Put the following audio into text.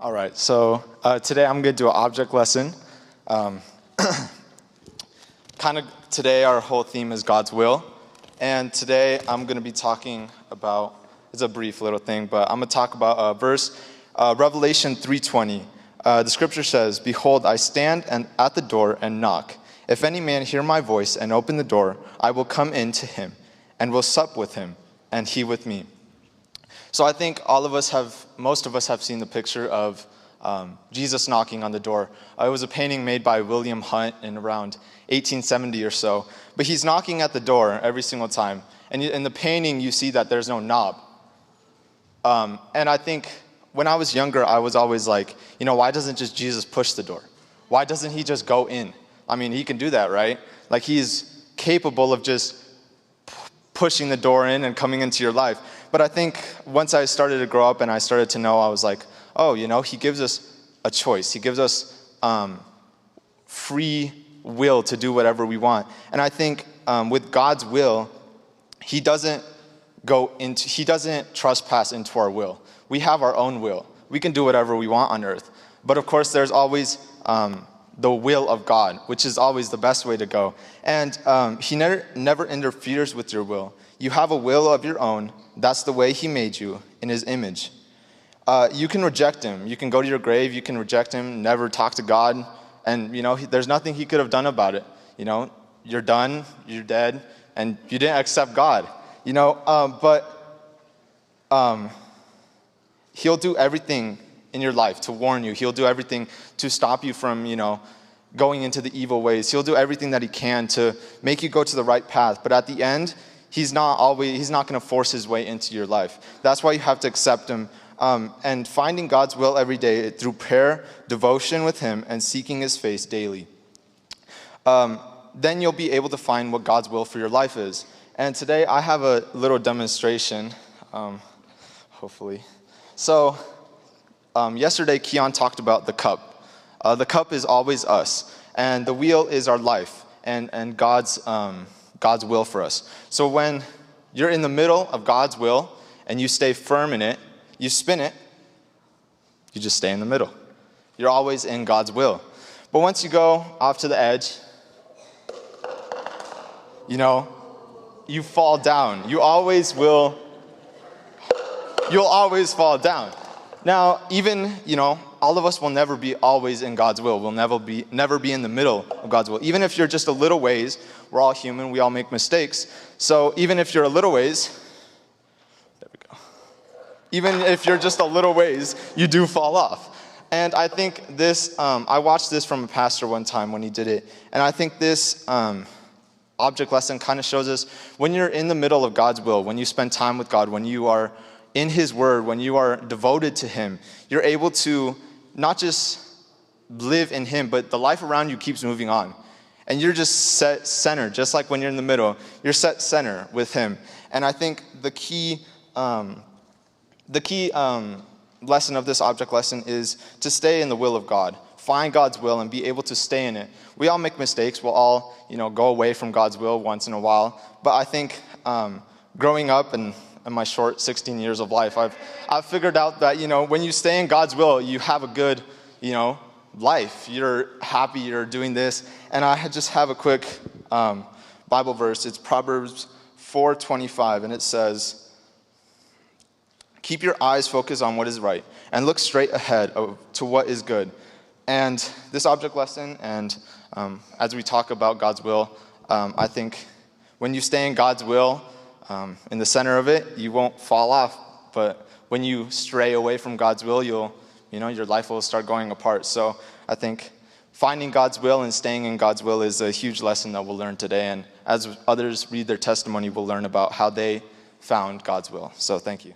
All right, so today I'm going to do an object lesson. Today our whole theme is God's will. And today I'm going to be talking about, it's a brief little thing, but I'm going to talk about a verse, Revelation 3:20. The scripture says, "Behold, I stand at the door and knock. If any man hear my voice and open the door, I will come in to him and will sup with him and he with me." So I think most of us have seen the picture of Jesus knocking on the door. It was a painting made by William Hunt in around 1870 or so. But he's knocking at the door every single time. And in the painting, you see that there's no knob. And I think when I was younger, I was always like, why doesn't just Jesus push the door? Why doesn't he just go in? I mean, he can do that, right? Like, he's capable of just pushing the door in and coming into your life. But I think once I started to grow up and I started to know, I was like, he gives us a choice. He gives us free will to do whatever we want. And I think with God's will, he doesn't trespass into our will. We have our own will. We can do whatever we want on earth. But of course, there's always the will of God, which is always the best way to go. And he never interferes with your will. You have a will of your own. That's the way he made you, in his image. You can reject him. You can go to your grave. You can reject him, never talk to God. And, there's nothing he could have done about it. You're done. You're dead. And you didn't accept God. But he'll do everything in your life to warn you. He'll do everything to stop you from, going into the evil ways. He'll do everything that he can to make you go to the right path. But at the end, he's not going to force his way into your life. That's why you have to accept him. And finding God's will every day through prayer, devotion with him, and seeking his face daily. Then you'll be able to find what God's will for your life is. And today I have a little demonstration, hopefully. So yesterday Keon talked about the cup. The cup is always us, and the wheel is our life and God's will for us. So when you're in the middle of God's will and you stay firm in it, you spin it, you just stay in the middle. You're always in God's will. But once you go off to the edge, you fall down. You'll always fall down. Now, even, all of us will never be always in God's will. We'll never be in the middle of God's will. Even if you're just a little ways, we're all human, we all make mistakes. So even if you're a little ways, there we go. Even if you're just a little ways, you do fall off. And I think this, I watched this from a pastor one time when he did it. And I think this object lesson kind of shows us when you're in the middle of God's will, when you spend time with God, when you are in his word, when you are devoted to him, you're able to not just live in him, but the life around you keeps moving on. And you're just set center, just like when you're in the middle, you're set center with him. And I think the key lesson of this object lesson is to stay in the will of God. Find God's will and be able to stay in it. We all make mistakes. We'll all, go away from God's will once in a while. But I think growing up and in my short 16 years of life, I've figured out that, when you stay in God's will, you have a good, life. You're happy, you're doing this. And I just have a quick Bible verse. It's Proverbs 4:25, and it says, "Keep your eyes focused on what is right, and look straight ahead to what is good." And this object lesson, and as we talk about God's will, I think when you stay in God's will, in the center of it, you won't fall off. But when you stray away from God's will, your life will start going apart. So I think finding God's will and staying in God's will is a huge lesson that we'll learn today. And as others read their testimony, we'll learn about how they found God's will. So thank you.